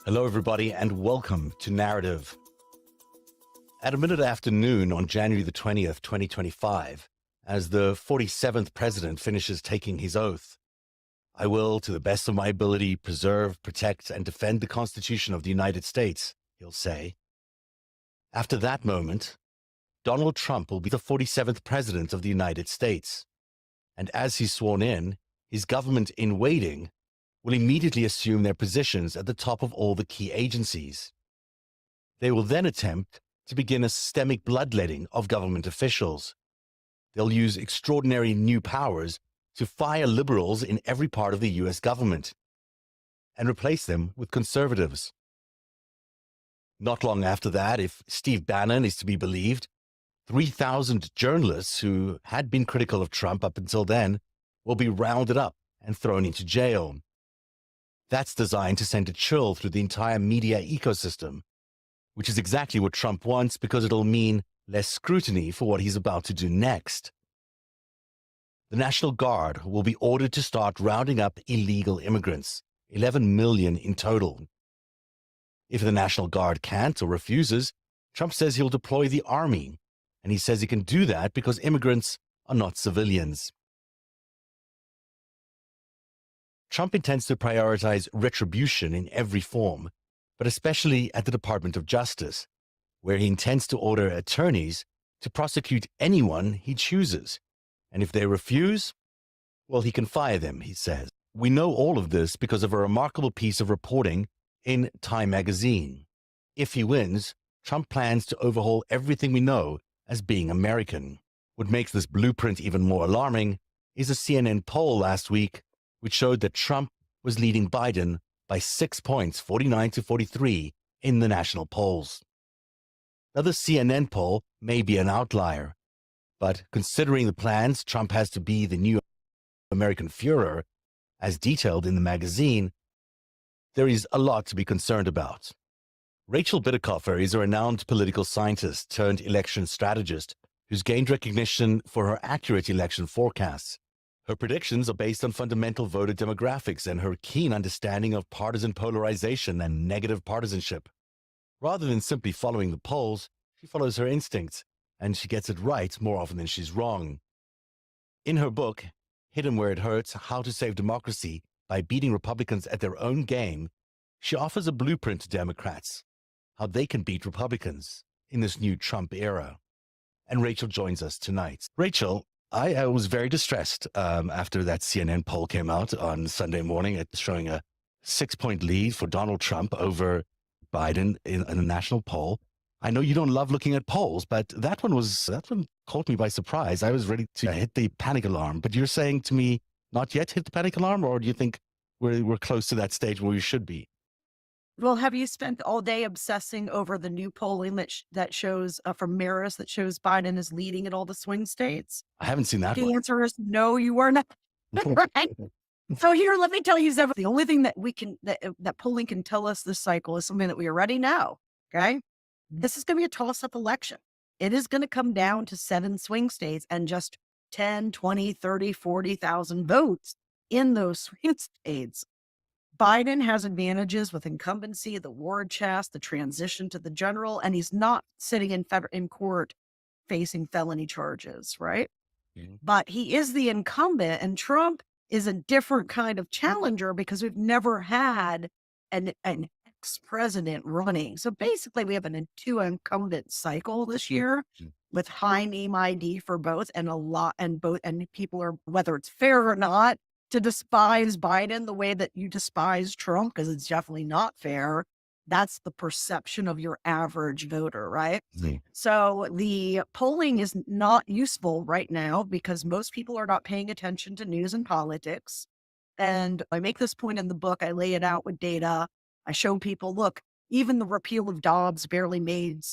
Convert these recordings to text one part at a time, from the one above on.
Hello, everybody, and welcome to Narativ. At a minute after noon on January the 20th, 2025, as the 47th president finishes taking his oath, I will, to the best of my ability, preserve, protect, and defend the Constitution of the United States, he'll say. After that moment, Donald Trump will be the 47th president of the United States. And as he's sworn in, his government in waiting will immediately assume their positions at the top of all the key agencies. They will then attempt to begin a systemic bloodletting of government officials. They'll use extraordinary new powers to fire liberals in every part of the US government and replace them with conservatives. Not long after that, if Steve Bannon is to be believed, 3,000 journalists who had been critical of Trump up until then will be rounded up and thrown into jail. That's designed to send a chill through the entire media ecosystem, which is exactly what Trump wants because it'll mean less scrutiny for what he's about to do next. The National Guard will be ordered to start rounding up illegal immigrants, 11 million in total. If the National Guard can't or refuses, Trump says he'll deploy the army, and he says he can do that because immigrants are not civilians. Trump intends to prioritize retribution in every form, but especially at the Department of Justice, where he intends to order attorneys to prosecute anyone he chooses. And if they refuse, well, he can fire them, he says. We know all of this because of a remarkable piece of reporting in Time magazine. If he wins, Trump plans to overhaul everything we know as being American. What makes this blueprint even more alarming is a CNN poll last week which showed that Trump was leading Biden by 6 points, 49 to 43, in the national polls. Now, the CNN poll may be an outlier, but considering the plans Trump has to be the new American Führer, as detailed in the magazine, there is a lot to be concerned about. Rachel Bitecofer is a renowned political scientist turned election strategist who's gained recognition for her accurate election forecasts. Her predictions are based on fundamental voter demographics and her keen understanding of partisan polarization and negative partisanship. Rather than simply following the polls, she follows her instincts, and she gets it right more often than she's wrong. In her book, Hidden Where It Hurts: How to Save Democracy by Beating Republicans at Their Own Game, she offers a blueprint to Democrats, how they can beat Republicans in this new Trump era. And Rachel joins us tonight. Rachel, I was very distressed after that CNN poll came out on Sunday morning, showing a 6-point lead for Donald Trump over Biden in a national poll. I know you don't love looking at polls, but that one caught me by surprise. I was ready to hit the panic alarm, but you're saying to me, not yet hit the panic alarm, or do you think we're close to that stage where we should be? Well, have you spent all day obsessing over the new polling that shows from Marist that shows Biden is leading in all the swing states? I haven't seen that The one. answer is no, you are not. Right? So here, let me tell you, Zev, the only thing that that polling can tell us this cycle is something that we already know. Okay. This is going to be a toss-up election. It is going to come down to 7 swing states and just 10, 20, 30, 40,000 votes in those swing states. Biden has advantages with incumbency, the war chest, the transition to the general, and he's not sitting in court facing felony charges, right? Mm-hmm. But he is the incumbent, and Trump is a different kind of challenger because we've never had an ex-president running. So basically, we have a 2 incumbent cycle this year with high name ID for both, and and people are, whether it's fair or not, to despise Biden the way that you despise Trump, because it's definitely not fair. That's the perception of your average voter, right? Mm-hmm. So the polling is not useful right now because most people are not paying attention to news and politics. And I make this point in the book. I lay it out with data. I show people, look, even the repeal of Dobbs barely made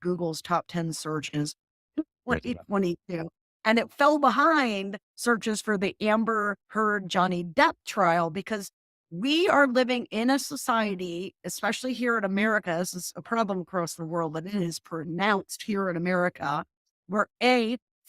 Google's top 10 searches in 2022. And it fell behind searches for the Amber Heard Johnny Depp trial because we are living in a society, especially here in America. This is a problem across the world, but it is pronounced here in America, where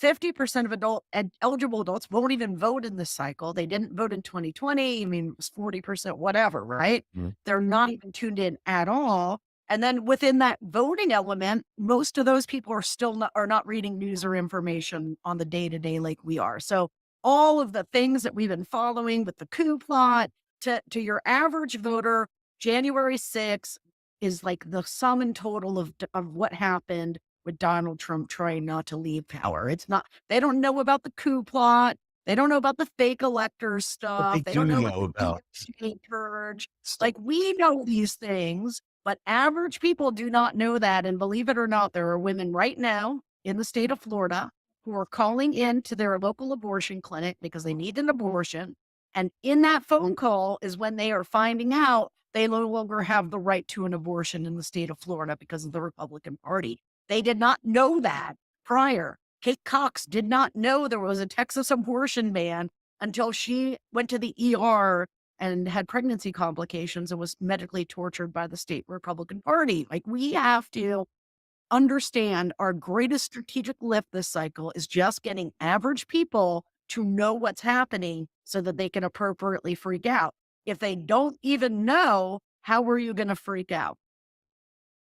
50% of eligible adults won't even vote in this cycle. They didn't vote in 2020. I mean, it was 40%, whatever, right? They're not even tuned in at all. And then within that voting element, most of those people are still not reading news or information on the day-to-day like we are. So all of the things that we've been following with the coup plot to your average voter, January 6th is like the sum and total of what happened with Donald Trump trying not to leave power. It's not, they don't know about the coup plot. They don't know about the fake electors stuff. They do don't know know about about the purge. Like, we know these things, but average people do not know that. And believe it or not, there are women right now in the state of Florida who are calling in to their local abortion clinic because they need an abortion. And in that phone call is when they are finding out they no longer have the right to an abortion in the state of Florida because of the Republican Party. They did not know that prior. Kate Cox did not know there was a Texas abortion ban until she went to the ER and had pregnancy complications and was medically tortured by the state Republican Party. Like, we have to understand our greatest strategic lift this cycle is just getting average people to know what's happening so that they can appropriately freak out. If they don't even know, how are you going to freak out?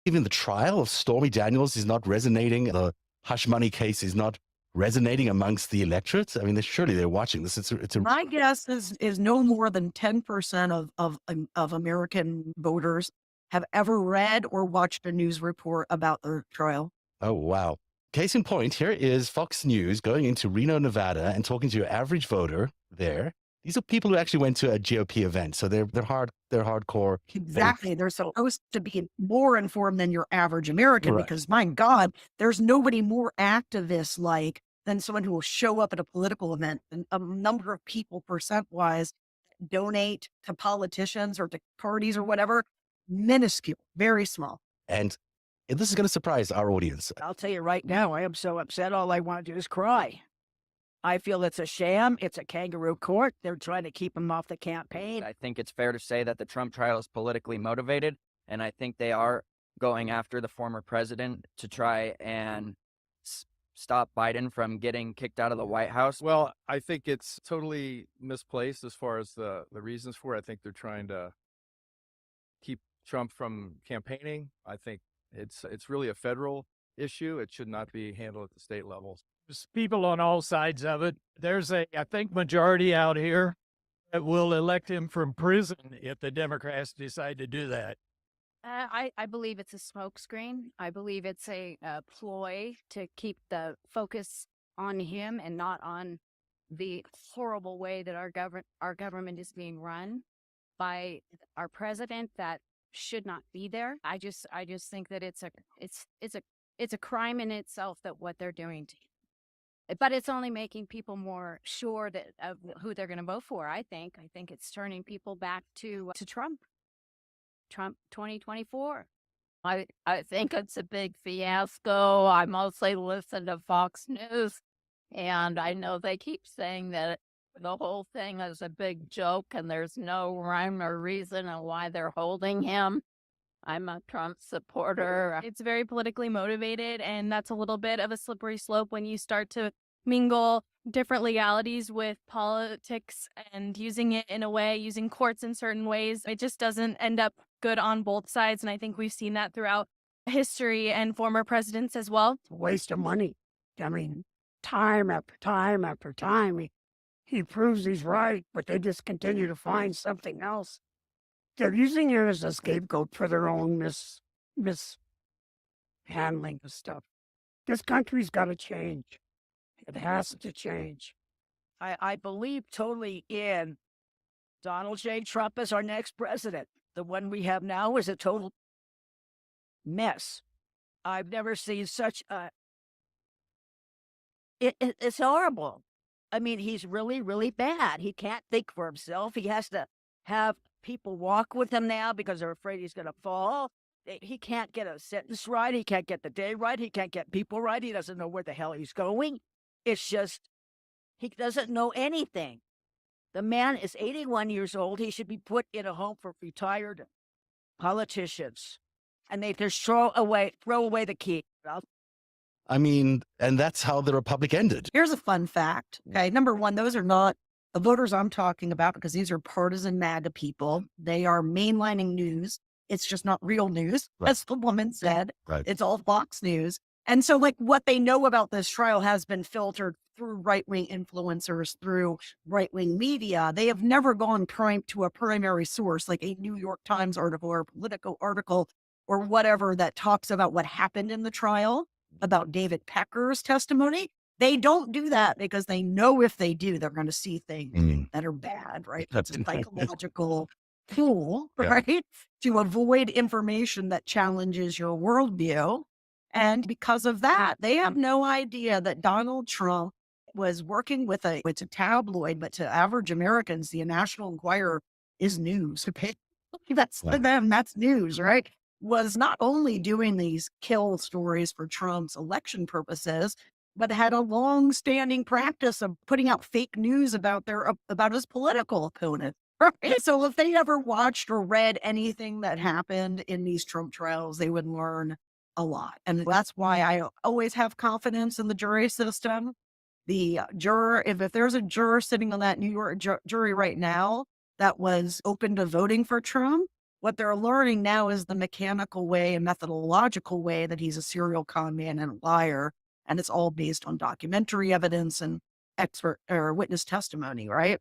even the trial of Stormy Daniels is not resonating. The hush money case is not resonating amongst the electorate. I mean, surely they're watching this. My guess is no more than 10% of American voters have ever read or watched a news report about the trial. Oh, wow. Case in point, here is Fox News going into Reno, Nevada and talking to your average voter there. These are people who actually went to a GOP event. So they're hardcore. Exactly. They're supposed to be more informed than your average American, Right. because, my God, there's nobody more activist like than someone who will show up at a political event. And a number of people percent wise donate to politicians or to parties or whatever, minuscule, very small. And this is going to surprise our audience. I'll tell you right now, I am so upset. All I want to do is cry. I feel it's a sham. It's a kangaroo court. They're trying to keep him off the campaign. I think it's fair to say that the Trump trial is politically motivated, and I think they are going after the former president to try and stop Biden from getting kicked out of the White House. Well, I think it's totally misplaced as far as the reasons for it. I think they're trying to keep Trump from campaigning. I think it's really a federal issue. It should not be handled at the state level. There's people on all sides of it. There's I think, majority out here that will elect him from prison if the Democrats decide to do that. I believe it's a smokescreen. I believe it's a ploy to keep the focus on him and not on the horrible way that our government is being run by our president that should not be there. I just think that it's a crime in itself that what they're doing to him. But it's only making people more sure that of who they're going to vote for. I think it's turning people back to Trump 2024. I think it's a big fiasco. I mostly listen to Fox News, and I know they keep saying that the whole thing is a big joke and there's no rhyme or reason on why they're holding him. I'm a Trump supporter. It's very politically motivated, and that's a little bit of a slippery slope when you start to mingle different legalities with politics and using it in a way, using courts in certain ways. It just doesn't end up good on both sides, and I think we've seen that throughout history and former presidents as well. It's a waste of money. I mean, time after time after time, he proves he's right, but they just continue to find something else. They're using it as a scapegoat for their own mishandling of stuff. This country's got to change. It has to change. I believe totally in Donald J. Trump as our next president. The one we have now is a total mess. I've never seen such a... It's horrible. I mean, he's really, really bad. He can't think for himself. He has to have people walk with him now because they're afraid he's going to fall. He can't get a sentence right. He can't get the day right. He can't get people right. He doesn't know where the hell he's going. It's just, he doesn't know anything. The man is 81 years old. He should be put in a home for retired politicians. And they just throw away the key. I mean, and that's how the Republic ended. Here's a fun fact. Okay. Number one, those are not the voters I'm talking about because these are partisan MAGA people. They are mainlining news. It's just not real news, Right. as the woman said. Right. It's all Fox News. And so, like, what they know about this trial has been filtered through right-wing influencers, through right-wing media. They have never gone to a primary source, like a New York Times article or a Politico article or whatever that talks about what happened in the trial, about David Pecker's testimony. They don't do that because they know if they do, they're going to see things that are bad, right? It's a psychological tool, right? To avoid information that challenges your worldview. And because of that, they have no idea that Donald Trump was working with it's a tabloid, but to average Americans, the National Enquirer is news. Okay? That's to them, that's news, right? Was not only doing these kill stories for Trump's election purposes, but had a long-standing practice of putting out fake news about his political opponent. Right? So if they ever watched or read anything that happened in these Trump trials, they would learn a lot. And that's why I always have confidence in the jury system. The juror, if there's a juror sitting on that New York jury right now that was open to voting for Trump, what they're learning now is the mechanical way and methodological way that he's a serial con man and a liar. And it's all based on documentary evidence and expert or witness testimony, right?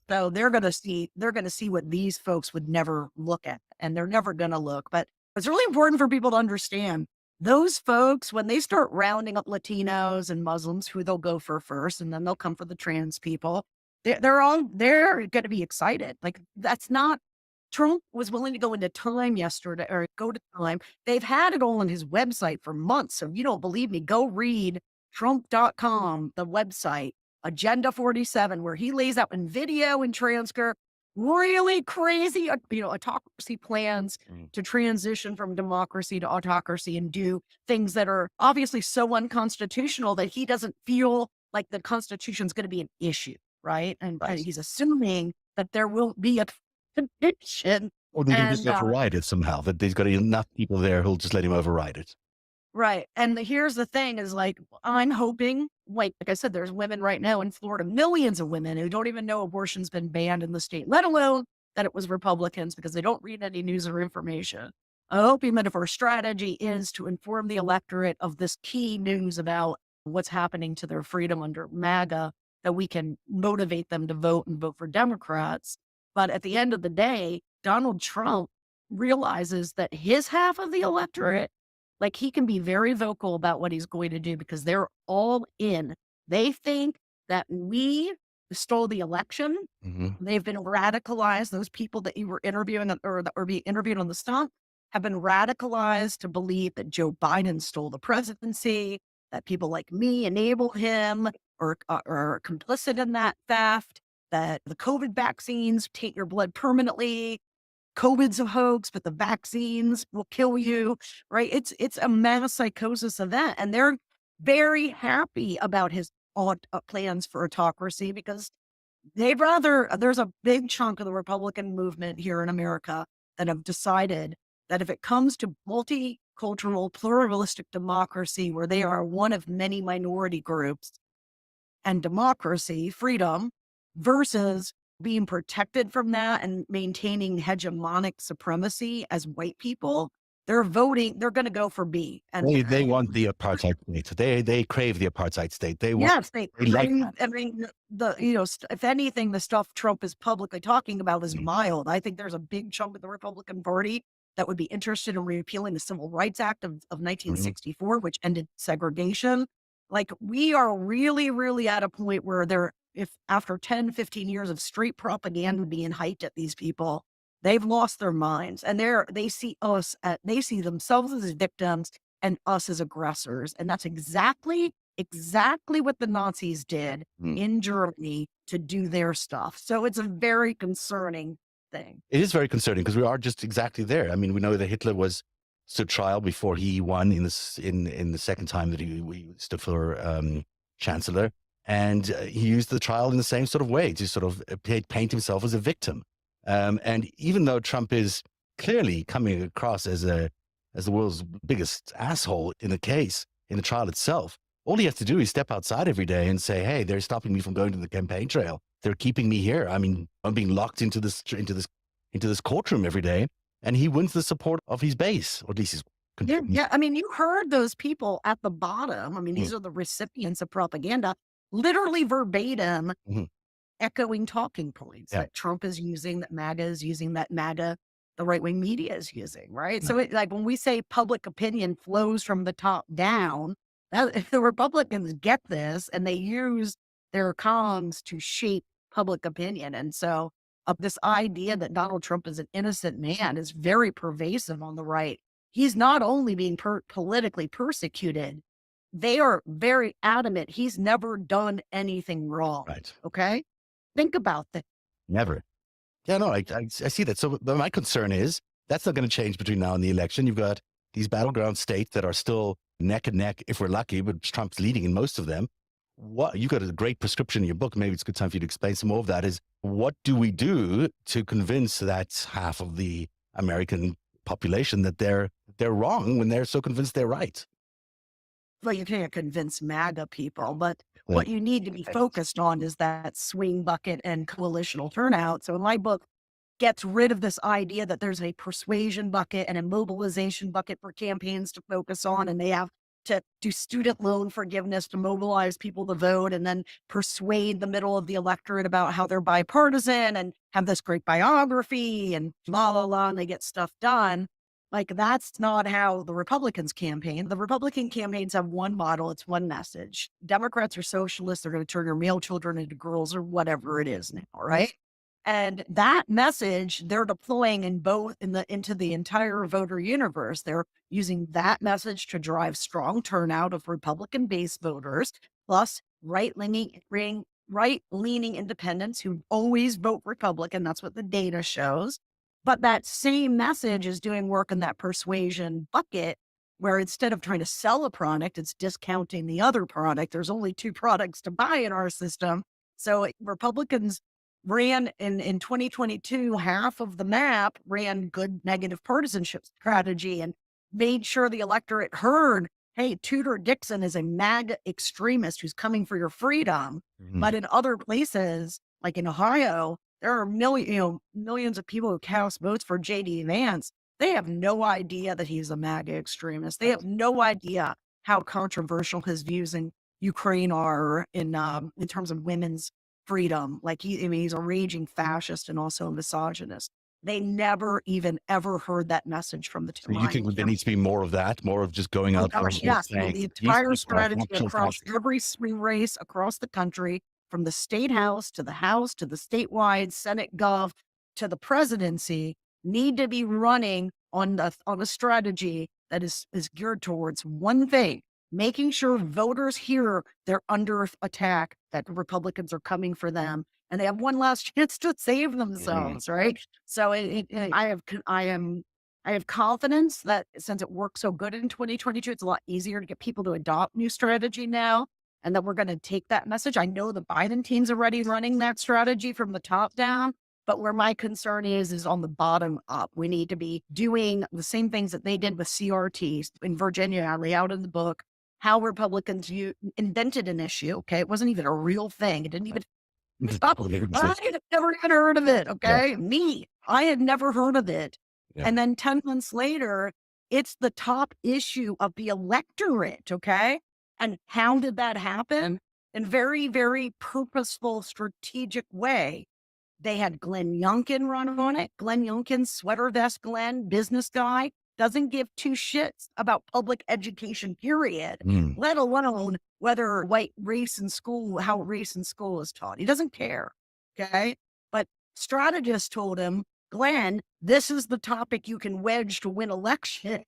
So they're going to see what these folks would never look at, and they're never going to look. But it's really important for people to understand those folks, when they start rounding up Latinos and Muslims, who they'll go for first, and then they'll come for the trans people. They're going to be excited. Like, that's not, Trump was willing to go into Time yesterday, or go to Time. They've had it all on his website for months. So if you don't believe me, go read Trump.com, the website, Agenda 47, where he lays out in video and transcript really crazy, autocracy plans to transition from democracy to autocracy and do things that are obviously so unconstitutional that he doesn't feel like the Constitution is going to be an issue, right? And he's assuming that there will be a condition. Or they can just override it somehow, that there's got enough people there who'll just let him override it. Right. And here's the thing is, like, I'm hoping, like I said, there's women right now in Florida, millions of women who don't even know abortion's been banned in the state, let alone that it was Republicans, because they don't read any news or information. I'm hoping that if our strategy is to inform the electorate of this key news about what's happening to their freedom under MAGA, that we can motivate them to vote and vote for Democrats. But at the end of the day, Donald Trump realizes that his half of the electorate, like, he can be very vocal about what he's going to do because they're all in. They think that we stole the election. They've been radicalized. Those people that you were interviewing or that were being interviewed on the stump have been radicalized to believe that Joe Biden stole the presidency, that people like me enable him or are complicit in that theft, that the COVID vaccines taint your blood permanently. COVID's a hoax, but the vaccines will kill you, right? It's a mass psychosis event. And they're very happy about his plans for autocracy because there's a big chunk of the Republican movement here in America that have decided that if it comes to multicultural, pluralistic democracy, where they are one of many minority groups, and democracy, freedom, versus being protected from that and maintaining hegemonic supremacy as white people, they're going to go for B. And they want the apartheid state. They crave the apartheid state. They want, yes, they like crave, I mean, if anything, the stuff Trump is publicly talking about is mild. I think there's a big chunk of the Republican Party that would be interested in repealing the Civil Rights Act of 1964, which ended segregation. Like, we are really, really at a point where if after 10, 15 years of straight propaganda being hyped at these people, they've lost their minds, and they see themselves as victims and us as aggressors. And that's exactly what the Nazis did in Germany to do their stuff. So it's a very concerning thing. It is very concerning because we are just exactly there. I mean, we know that Hitler was stood trial before he won in the second time that he stood for chancellor. And he used the trial in the same sort of way to sort of paint himself as a victim. And even though Trump is clearly coming across as the world's biggest asshole in the case, in the trial itself. All he has to do is step outside every day and say, hey, they're stopping me from going to the campaign trail. They're keeping me here. I mean, I'm being locked into this courtroom every day. And he wins the support of his base, or at least his. Yeah. I mean, you heard those people at the bottom. I mean, these are the recipients of propaganda, literally verbatim, echoing talking points that Trump is using, that MAGA is using, that MAGA, the right-wing media is using, right? So like when we say public opinion flows from the top down, if the Republicans get this and they use their comms to shape public opinion. And so this idea that Donald Trump is an innocent man is very pervasive on the right. He's not only being politically persecuted, they are very adamant he's never done anything wrong. Right. Okay? Think about that. Never. Yeah, no, I see that. So my concern is that's not going to change between now and the election. You've got these battleground states that are still neck and neck, if we're lucky, but Trump's leading in most of them. You've got a great prescription in your book. Maybe it's a good time for you to explain some more of that. Is what do we do to convince that half of the American population that they're wrong when they're so convinced they're right? Well, you can't convince MAGA people, but what you need to be focused on is that swing bucket and coalitional turnout. So in my book, gets rid of this idea that there's a persuasion bucket and a mobilization bucket for campaigns to focus on, and they have to do student loan forgiveness to mobilize people to vote and then persuade the middle of the electorate about how they're bipartisan and have this great biography and blah, blah, blah, and they get stuff done. Like, that's not how the Republicans campaign. The Republican campaigns have one model. It's one message. Democrats are socialists. They're going to turn your male children into girls or whatever it is now, right? And that message they're deploying into the entire voter universe. They're using that message to drive strong turnout of Republican base voters, plus right-leaning independents who always vote Republican. That's what the data shows. But that same message is doing work in that persuasion bucket, where instead of trying to sell a product, it's discounting the other product. There's only two products to buy in our system. So Republicans ran in 2022, half of the map ran good negative partisanship strategy and made sure the electorate heard, hey, Tudor Dixon is a MAGA extremist who's coming for your freedom. But in other places, like in Ohio, there are millions of people who cast votes for J.D. Vance. They have no idea that he's a MAGA extremist. They have no idea how controversial his views in Ukraine are in terms of women's freedom. Like he's a raging fascist and also a misogynist. They never even ever heard that message from the two. So you think there needs to be more of that, more of just going out? Yes, the entire strategy across every swing race across the country, from the state house to the statewide Senate gov to the presidency, need to be running on a strategy that is geared towards one thing: making sure voters hear they're under attack, that Republicans are coming for them, and they have one last chance to save themselves. Right. So I have confidence that since it worked so good in 2022, it's a lot easier to get people to adopt new strategy now, and that we're going to take that message. I know the Biden team's already running that strategy from the top down, but where my concern is on the bottom up. We need to be doing the same things that they did with CRT in Virginia. I lay out in the book how Republicans invented an issue. Okay. It wasn't even a real thing. It didn't even, I had never even heard of it. Okay. Yeah. I had never heard of it. Yeah. And then 10 months later, it's the top issue of the electorate. Okay. And how did that happen? In very, very purposeful, strategic way. They had Glenn Youngkin run on it. Glenn Youngkin, sweater vest Glenn, business guy, doesn't give two shits about public education, period, let alone whether how race in school is taught. He doesn't care, okay? But strategists told him, Glenn, this is the topic you can wedge to win election,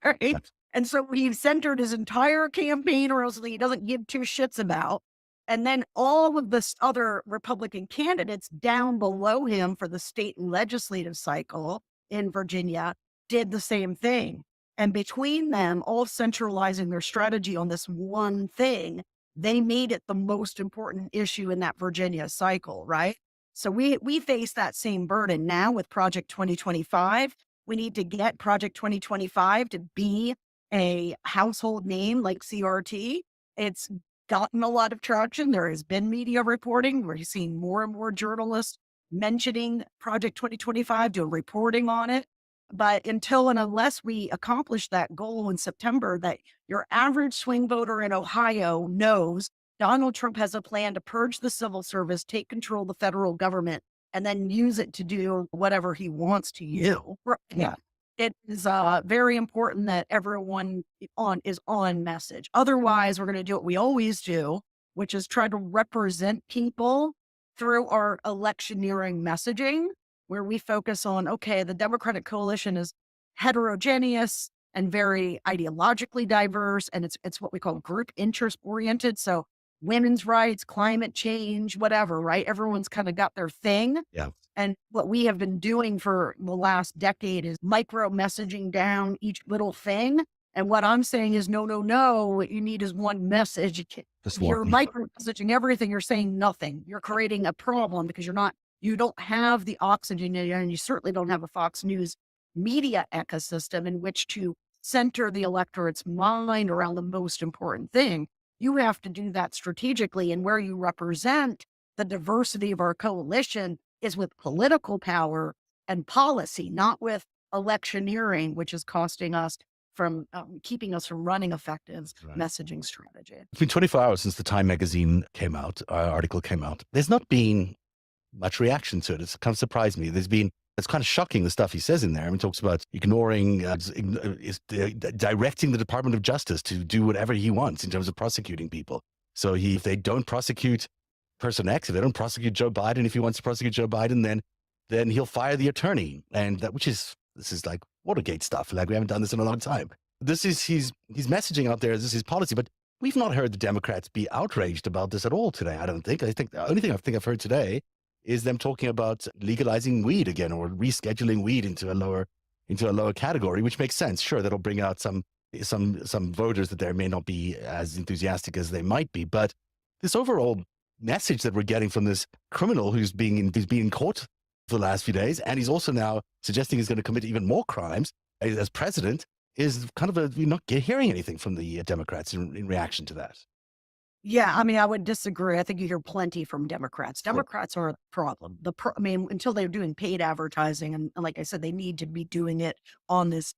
right? And so he centered his entire campaign around something he doesn't give two shits about. And then all of this other Republican candidates down below him for the state legislative cycle in Virginia did the same thing. And between them, all centralizing their strategy on this one thing, they made it the most important issue in that Virginia cycle, right? So we face that same burden now with Project 2025. We need to get Project 2025 to be a household name like CRT. It's gotten a lot of traction. There has been media reporting. We're seeing more and more journalists mentioning Project 2025, doing reporting on it. But until and unless we accomplish that goal in September, that your average swing voter in Ohio knows Donald Trump has a plan to purge the civil service, take control of the federal government, and then use it to do whatever he wants to use. Yeah. It is very important that everyone is on message. Otherwise, we're going to do what we always do, which is try to represent people through our electioneering messaging, where we focus on, okay, the Democratic coalition is heterogeneous and very ideologically diverse, and it's what we call group interest oriented. So women's rights, climate change, whatever, right? Everyone's kind of got their thing. Yeah. And what we have been doing for the last decade is micro messaging down each little thing. And what I'm saying is, no. What you need is one message. Just You're one. micro messaging everything. You're saying nothing. You're creating a problem because you don't have the oxygen, and you certainly don't have a Fox News media ecosystem in which to center the electorate's mind around the most important thing. You have to do that strategically, and where you represent the diversity of our coalition is with political power and policy, not with electioneering, which is costing us from keeping us from running effective messaging strategy. It's been 24 hours since the Time magazine came out, article came out. There's not been much reaction to it. It's kind of surprised me. It's kind of shocking, the stuff he says in there. I mean, he talks about ignoring, directing the Department of Justice to do whatever he wants in terms of prosecuting people. So if they don't prosecute person X, if they don't prosecute Joe Biden, if he wants to prosecute Joe Biden, then he'll fire the attorney. And this is like Watergate stuff. Like, we haven't done this in a long time. He's messaging out there, this is his policy, but we've not heard the Democrats be outraged about this at all today. I don't think. I think the only thing I've heard today is them talking about legalizing weed again, or rescheduling weed into a lower category, which makes sense. Sure, that'll bring out some voters that there may not be as enthusiastic as they might be. But this overall message that we're getting from this criminal who's being in court for the last few days, and he's also now suggesting he's going to commit even more crimes as president, is kind of we're not hearing anything from the Democrats in reaction to that. Yeah, I mean, I would disagree. I think you hear plenty from Democrats. Democrats are the problem. Until they're doing paid advertising, and like I said, they need to be doing it on this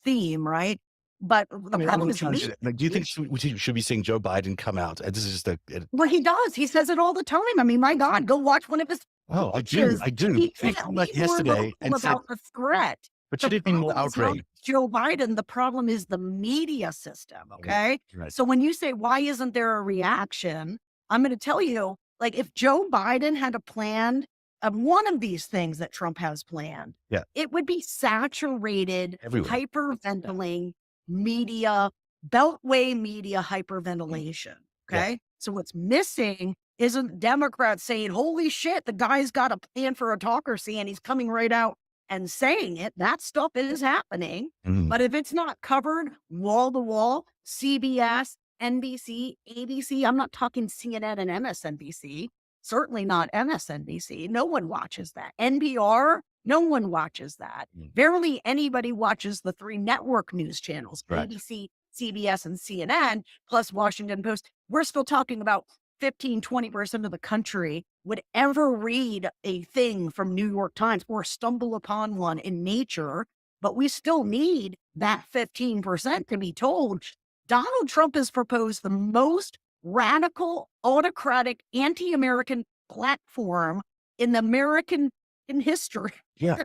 theme, right? But the problem is, do you think we should be seeing Joe Biden come out? And this is just well, he does. He says it all the time. I mean, my God, go watch one of his. Oh, I do. He came out yesterday and said about the threat. But should it be more outrage? Joe Biden, the problem is the media system, okay? Right. So when you say, why isn't there a reaction? I'm going to tell you, like, if Joe Biden had a plan of one of these things that Trump has planned, it would be saturated, everywhere, hyperventilating media, beltway media hyperventilation, okay? Yeah. So what's missing isn't Democrats saying, holy shit, the guy's got a plan for autocracy and he's coming right out and saying it. That stuff is happening. But if it's not covered wall to wall, CBS, NBC, ABC, I'm not talking CNN and MSNBC, certainly not MSNBC. No one watches that. NPR, no one watches that. Barely anybody watches the three network news channels, ABC, CBS, and CNN, plus Washington Post. We're still talking about 15-20% of the country would ever read a thing from New York Times or stumble upon one in Nature, but we still need that 15% to be told. Donald Trump has proposed the most radical, autocratic, anti-American platform in American history. Yeah.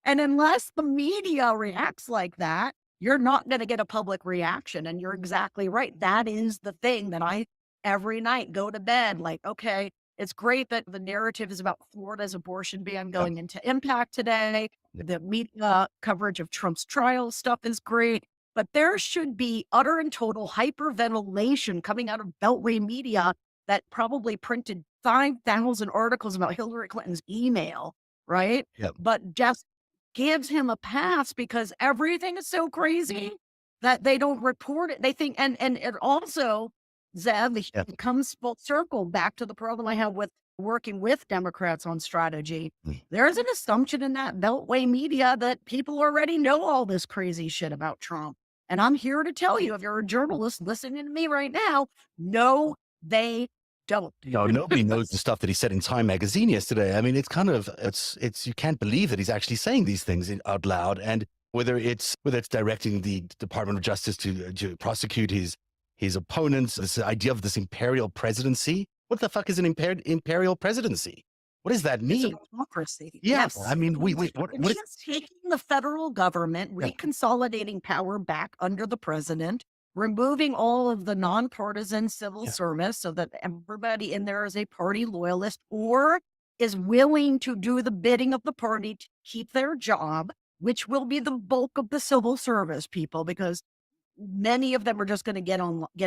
And unless the media reacts like that, you're not going to get a public reaction. And you're exactly right. That is the thing that I every night go to bed like, okay, it's great that the narrative is about Florida's abortion ban going into impact today. The media coverage of Trump's trial stuff is great, but there should be utter and total hyperventilation coming out of Beltway media that probably printed 5,000 articles about Hillary Clinton's email, right? Yep. But just gives him a pass because everything is so crazy that they don't report it. They think, and it also, Zev, it comes full circle back to the problem I have with working with Democrats on strategy. There's an assumption in that Beltway media that people already know all this crazy shit about Trump. And I'm here to tell you, if you're a journalist listening to me right now, no, they don't. Nobody knows the stuff that he said in Time magazine yesterday. I mean, it's kind of, it's you can't believe that he's actually saying these things out loud. And whether it's directing the Department of Justice to prosecute his opponents, this idea of this imperial presidency. What the fuck is an imperial presidency? What does that mean? It's a democracy. Yes. I mean, what It's just taking the federal government, reconsolidating power back under the president, removing all of the nonpartisan civil service so that everybody in there is a party loyalist or is willing to do the bidding of the party to keep their job, which will be the bulk of the civil service people, because many of them are just going to get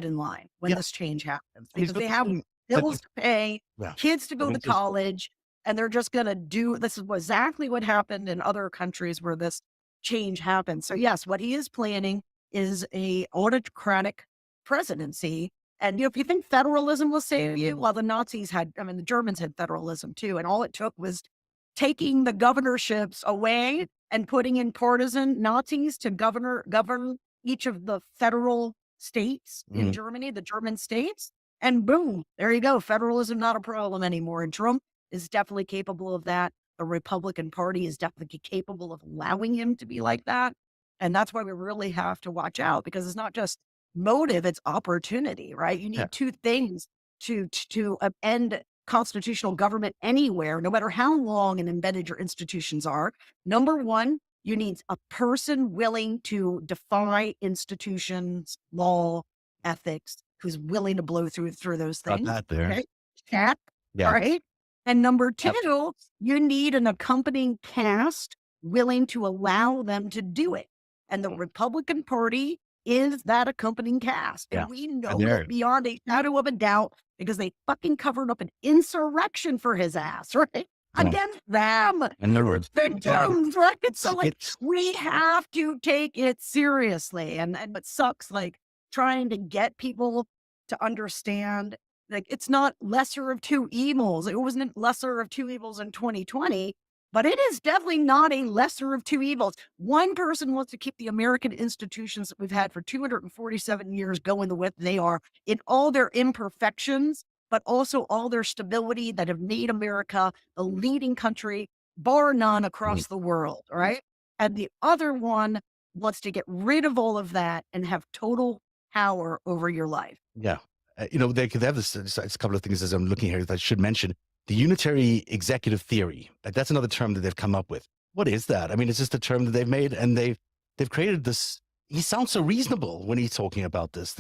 in line when this change happens, because they have bills to pay, kids to go to college, and they're just going to do, this is exactly what happened in other countries where this change happened. So yes, what he is planning is a autocratic presidency. And if you think federalism will save you, well, the Nazis had, the Germans had federalism too. And all it took was taking the governorships away and putting in partisan Nazis to govern each of the federal states in Germany, the German states. And boom, there you go. Federalism, not a problem anymore. And Trump is definitely capable of that. The Republican Party is definitely capable of allowing him to be like that. And that's why we really have to watch out, because it's not just motive, it's opportunity, right? You need two things to end constitutional government anywhere, no matter how long and embedded your institutions are. Number one, you need a person willing to defy institutions, law, ethics, who's willing to blow through those things. Got that there. Okay? Check. Right. And number two, you need an accompanying cast willing to allow them to do it. And the Republican Party is that accompanying cast. And we know that beyond a shadow of a doubt, because they fucking covered up an insurrection for his ass, right? Against them. In other words, victims, right? So we have to take it seriously. And it sucks, trying to get people to understand, it's not lesser of two evils. It wasn't lesser of two evils in 2020, but it is definitely not a lesser of two evils. One person wants to keep the American institutions that we've had for 247 years going the way they are, in all their imperfections, but also all their stability that have made America the leading country, bar none, across the world, right? And the other one wants to get rid of all of that and have total power over your life. Yeah. They could have this, a couple of things as I'm looking here that I should mention. The unitary executive theory, that's another term that they've come up with. What is that? I mean, it's just a term that they've made, and they've created this. He sounds so reasonable when he's talking about this.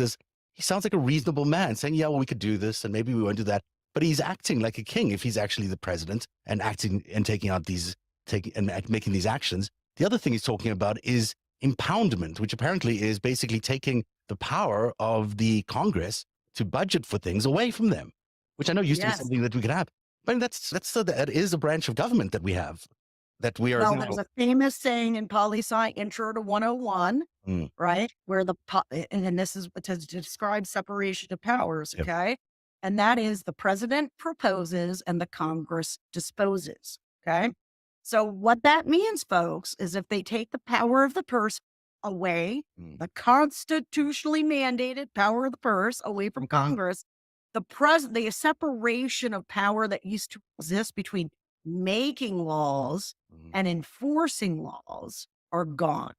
He sounds like a reasonable man saying, yeah, well, we could do this and maybe we won't do that. But he's acting like a king if he's actually the president and acting and making these actions. The other thing he's talking about is impoundment, which apparently is basically taking the power of the Congress to budget for things away from them, which I know used to be something that we could have. But that is a branch of government that we have, that we are. Well, there's a famous saying in poli-sci intro to 101, right? Where and this is to describe separation of powers, okay? And that is the president proposes and the Congress disposes, okay? So what that means, folks, is if they take the power of the purse away, the constitutionally mandated power of the purse away from Congress, the separation of power that used to exist between making laws and enforcing laws are gone.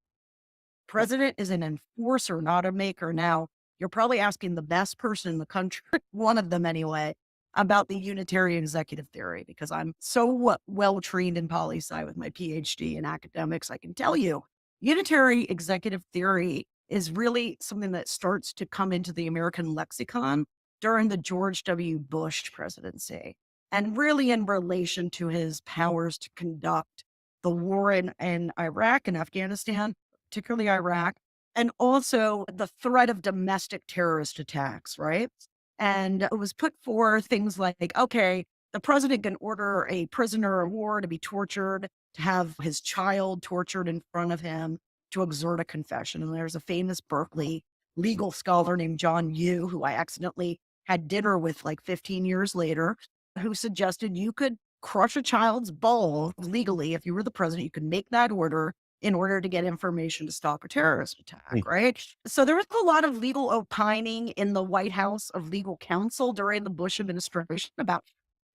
President is an enforcer, not a maker. Now, you're probably asking the best person in the country, one of them anyway, about the unitary executive theory, because I'm so well trained in poli-sci with my PhD in academics. I can tell you, unitary executive theory is really something that starts to come into the American lexicon during the George W. Bush presidency, and really in relation to his powers to conduct the war in Iraq and Afghanistan, particularly Iraq, and also the threat of domestic terrorist attacks, right? And it was put for things like, okay, the president can order a prisoner of war to be tortured, to have his child tortured in front of him, to exert a confession. And there's a famous Berkeley legal scholar named John Yoo, who I accidentally had dinner with 15 years later, who suggested you could crush a child's balls legally. If you were the president, you could make that order in order to get information to stop a terrorist attack, right? So there was a lot of legal opining in the White House of legal counsel during the Bush administration about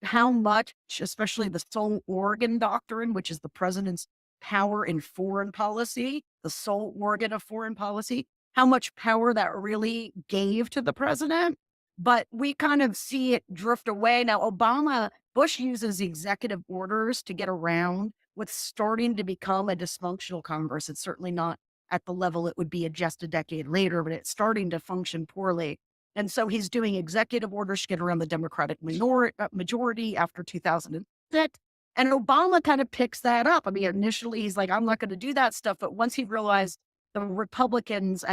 how much, especially the sole organ doctrine, which is the president's power in foreign policy, the sole organ of foreign policy, how much power that really gave to the president. But we kind of see it drift away. Now, Bush uses executive orders to get around what's starting to become a dysfunctional Congress. It's certainly not at the level it would be just a decade later, but it's starting to function poorly. And so he's doing executive orders to get around the Democratic majority after 2006. And Obama kind of picks that up. I mean, initially he's like, I'm not going to do that stuff. But once he realized the Republicans,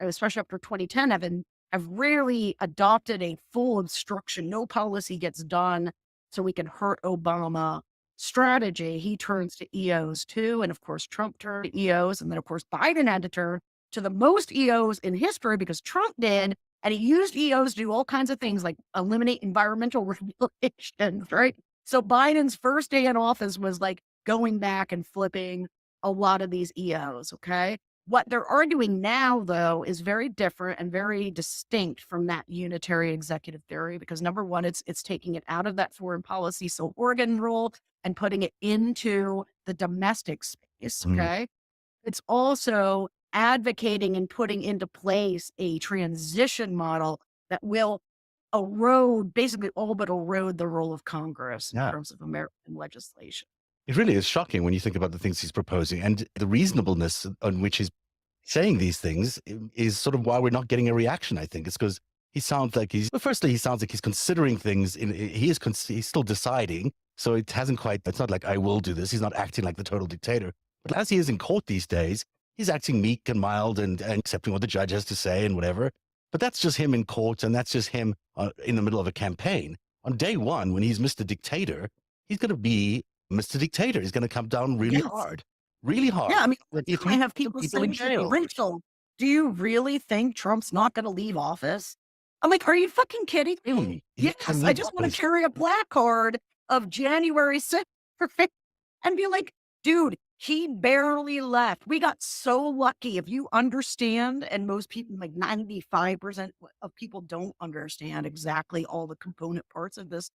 especially after 2010, have rarely adopted a full obstruction, no policy gets done so we can hurt Obama strategy, he turns to EOs too. And of course, Trump turned to EOs. And then, of course, Biden had to turn to the most EOs in history because Trump did. And he used EOs to do all kinds of things like eliminate environmental regulations, right? So Biden's first day in office was like going back and flipping a lot of these EOs, okay? What they're arguing now, though, is very different and very distinct from that unitary executive theory because, number one, it's taking it out of that foreign policy sole organ rule and putting it into the domestic space, okay? It's also advocating and putting into place a transition model that will erode, basically all but erode the role of Congress in terms of American legislation. It really is shocking when you think about the things he's proposing and the reasonableness on which he's saying these things is sort of why we're not getting a reaction, I think. It's because he sounds like firstly, he sounds like he's considering things. He's still deciding. So it hasn't quite, it's not like I will do this. He's not acting like the total dictator. But as he is in court these days, he's acting meek and mild and accepting what the judge has to say and whatever. But that's just him in court and that's just him in the middle of a campaign. On day one, when he's Mr. Dictator, he's going to be Mr. Dictator. He's going to come down really hard. Really hard. Yeah, I mean, if I have people saying, Rachel, do you really think Trump's not going to leave office? I'm like, are you fucking kidding me? Yes, I just want to carry a placard of January 6th and be like, dude, he barely left. We got so lucky. If you understand, and most people, like 95% of people don't understand exactly all the component parts of this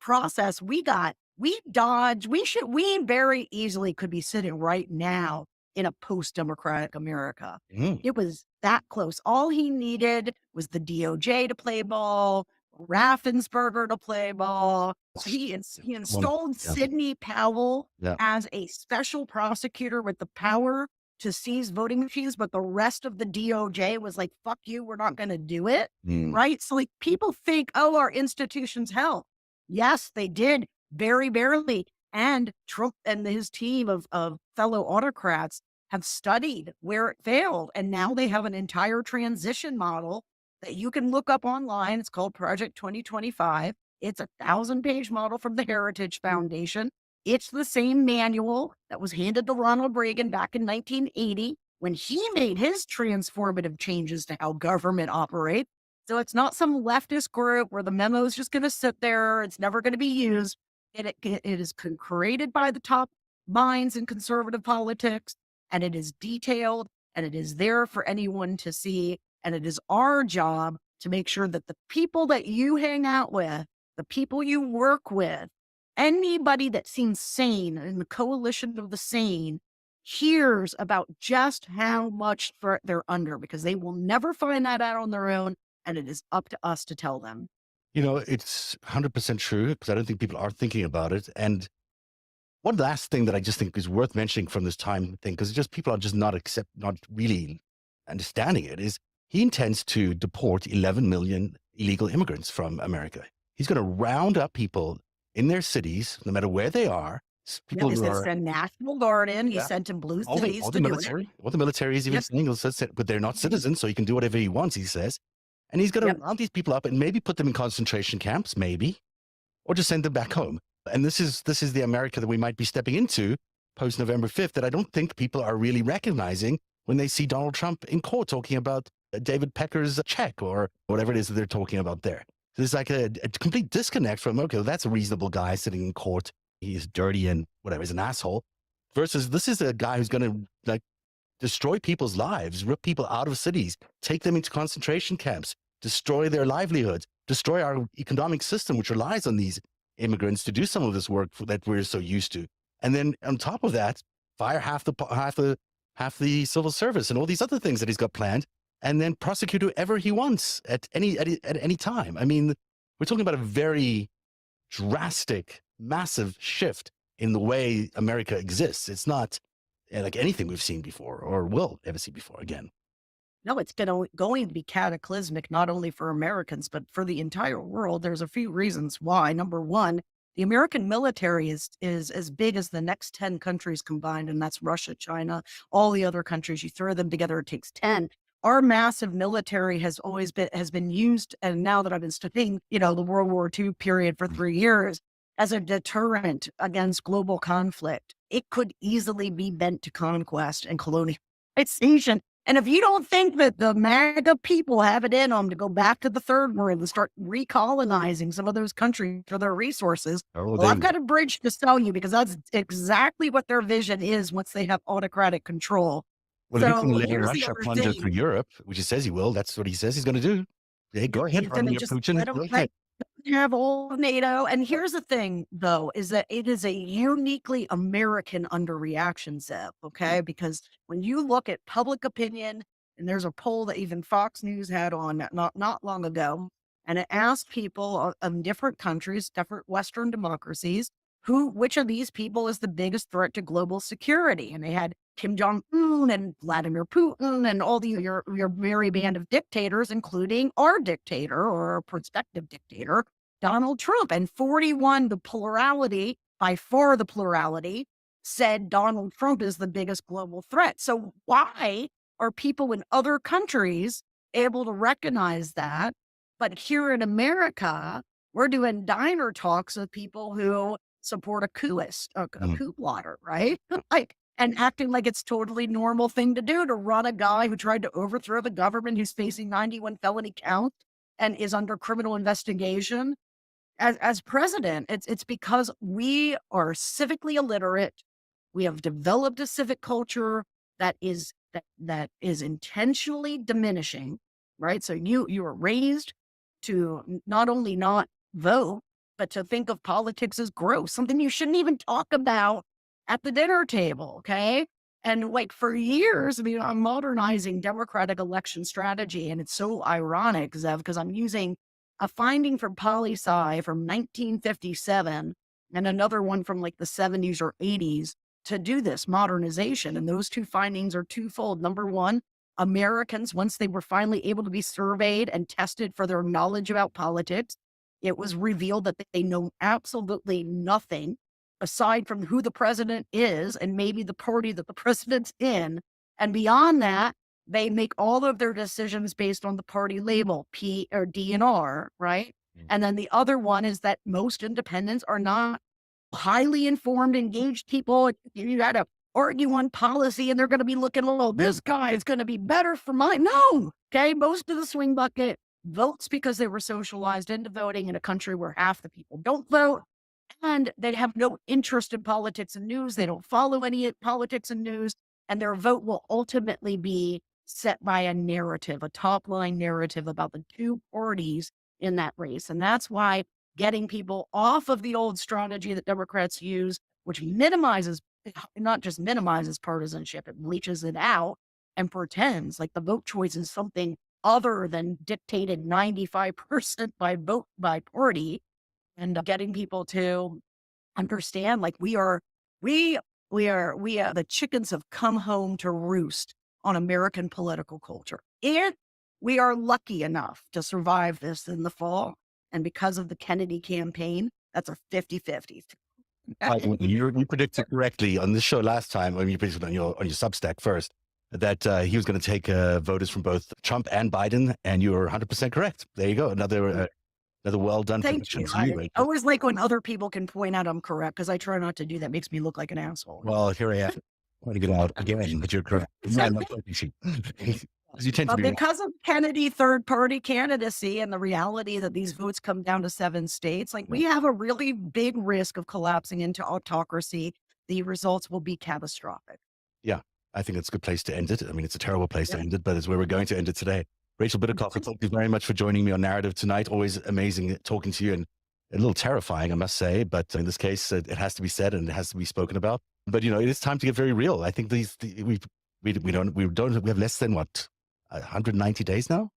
process, we dodged, we very easily could be sitting right now in a post-democratic America. It was that close. All he needed was the DOJ to play ball, Raffensperger to play ball. He installed Sidney Powell as a special prosecutor with the power to seize voting machines, but the rest of the DOJ was like, fuck you, we're not going to do it, right? So like people think, oh, our institutions help. Yes, they did very barely. And Trump and his team of fellow autocrats have studied where it failed. And now they have an entire transition model that you can look up online. It's called Project 2025. It's a 1,000-page model from the Heritage Foundation. It's the same manual that was handed to Ronald Reagan back in 1980 when he made his transformative changes to how government operates. So it's not some leftist group where the memo is just going to sit there. It's never going to be used. It is created by the top minds in conservative politics, and it is detailed, and it is there for anyone to see. And it is our job to make sure that the people that you hang out with, the people you work with, anybody that seems sane in the coalition of the sane hears about just how much they're under, because they will never find that out on their own. And it is up to us to tell them. You know, it's 100% true because I don't think people are thinking about it. And one last thing that I just think is worth mentioning from this time thing, because just people are just not really understanding it, is he intends to deport 11 million illegal immigrants from America. He's going to round up people in their cities, no matter where they are. People he sent National Guard in. He sent in blue cities all the military. All the military is even saying, but they're not citizens, so he can do whatever he wants, he says. And he's going to round these people up and maybe put them in concentration camps, maybe, or just send them back home. And this is the America that we might be stepping into post November 5th that I don't think people are really recognizing when they see Donald Trump in court talking about David Pecker's check or whatever it is that they're talking about there. So there's like a complete disconnect from, okay, well, that's a reasonable guy sitting in court. He is dirty and whatever, he's an asshole. versus this is a guy who's going to like destroy people's lives, rip people out of cities, take them into concentration camps, destroy their livelihoods, destroy our economic system, which relies on these immigrants to do some of this work that we're so used to. And then on top of that, fire half the civil service and all these other things that he's got planned, and then prosecute whoever he wants at any time. I mean, we're talking about a very drastic, massive shift in the way America exists. It's not like anything we've seen before or will ever see before again. No, it's going to be cataclysmic, not only for Americans, but for the entire world. There's a few reasons why. Number one, the American military is as big as the next 10 countries combined, and that's Russia, China, all the other countries. You throw them together, it takes 10. Our massive military has been used, and now that I've been studying, the World War II period for 3 years, as a deterrent against global conflict. It could easily be bent to conquest and colonization. And if you don't think that the MAGA people have it in them to go back to the third world and start recolonizing some of those countries for their resources, well, I've got a bridge to sell you, because that's exactly what their vision is once they have autocratic control. Well, So if he can let here's the Russia other plunder thing. through Europe, which he says he will, that's what he says he's going to do. Hey, go ahead, He's gonna Vladimir just Putin. let Go him ahead. have all of NATO. And here's the thing, though, is that it is a uniquely American underreaction, Zev, okay? Because when you look at public opinion, and there's a poll that even Fox News had on not long ago, and it asked people of different countries, different Western democracies, which of these people is the biggest threat to global security? And they had Kim Jong-un and Vladimir Putin and all your merry band of dictators, including our dictator or our prospective dictator, Donald Trump. And 41, by far the plurality, said Donald Trump is the biggest global threat. So why are people in other countries able to recognize that? But here in America, we're doing diner talks with people who support a coupist, a coup plotter, right? And acting like it's totally normal thing to do to run a guy who tried to overthrow the government, who's facing 91 felony counts and is under criminal investigation as president. It's because we are civically illiterate. We have developed a civic culture that is intentionally diminishing, right? So you were raised to not only not vote, but to think of politics as gross, something you shouldn't even talk about at the dinner table, okay? And like for years, I'm modernizing Democratic election strategy, and it's so ironic, Zev, because I'm using a finding from poli-sci from 1957 and another one from like the 70s or 80s to do this modernization. And those two findings are twofold. Number one, Americans, once they were finally able to be surveyed and tested for their knowledge about politics, it was revealed that they know absolutely nothing aside from who the president is and maybe the party that the president's in. And beyond that, they make all of their decisions based on the party label, P or D and R, right? And then the other one is that most independents are not highly informed, engaged people. You got to argue on policy and they're going to be looking, oh, this guy is going to be better for mine. No, okay? Most of the swing bucket votes because they were socialized into voting in a country where half the people don't vote. And they have no interest in politics and news. They don't follow any politics and news. And their vote will ultimately be set by a narrative, a top line narrative about the two parties in that race. And that's why getting people off of the old strategy that Democrats use, which not just minimizes partisanship, it bleaches it out and pretends like the vote choice is something other than dictated 95% by party, and getting people to understand like we are the chickens have come home to roost on American political culture. And we are lucky enough to survive this in the fall. And because of the Kennedy campaign, that's a 50-50. You predicted correctly on this show last time, when you predicted on your Substack first, that he was going to take voters from both Trump and Biden, and you were 100% correct. There you go. Another well done prediction. I always like when other people can point out I'm correct, because I try not to do that. Makes me look like an asshole. Well, here I am. Pointing it out again, but you're correct. You tend to be because of Kennedy third party candidacy and the reality that these votes come down to 7 states, like we have a really big risk of collapsing into autocracy the results will be catastrophic. I think it's a good place to end it. I mean, it's a terrible place to end it, but it's where we're going to end it today. Rachel Bitecofer, thank you very much for joining me on Narativ tonight. Always amazing talking to you, and a little terrifying, I must say. But in this case, it has to be said and it has to be spoken about. But it is time to get very real. I think we have less than 190 days now.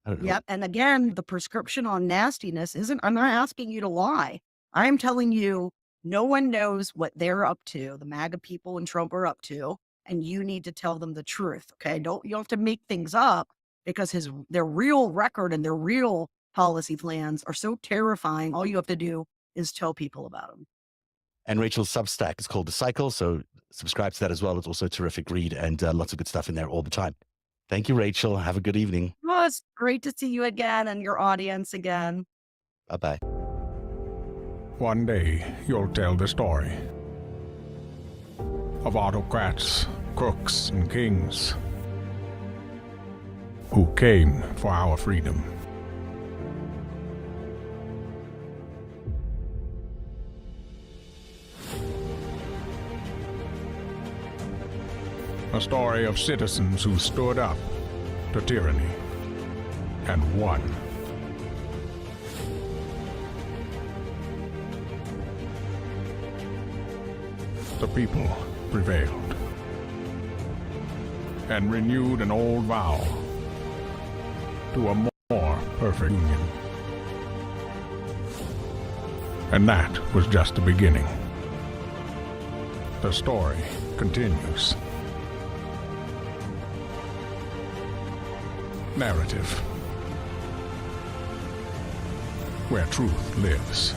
I don't know. Yep. And again, the prescription on nastiness isn't, I'm not asking you to lie. I'm telling you, no one knows what they're up to. The MAGA people and Trump are up to, and you need to tell them the truth. Okay. You don't have to make things up, because their real record and their real policy plans are so terrifying. All you have to do is tell people about them. And Rachel's Substack is called The Cycle, so subscribe to that as well. It's also a terrific read and lots of good stuff in there all the time. Thank you, Rachel. Have a good evening. Oh, it's great to see you again and your audience again. Bye-bye. One day, you'll tell the story of autocrats, crooks, and kings who came for our freedom. A story of citizens who stood up to tyranny and won. The people prevailed and renewed an old vow to a more perfect union. And that was just the beginning. The story continues. Narativ, where truth lives.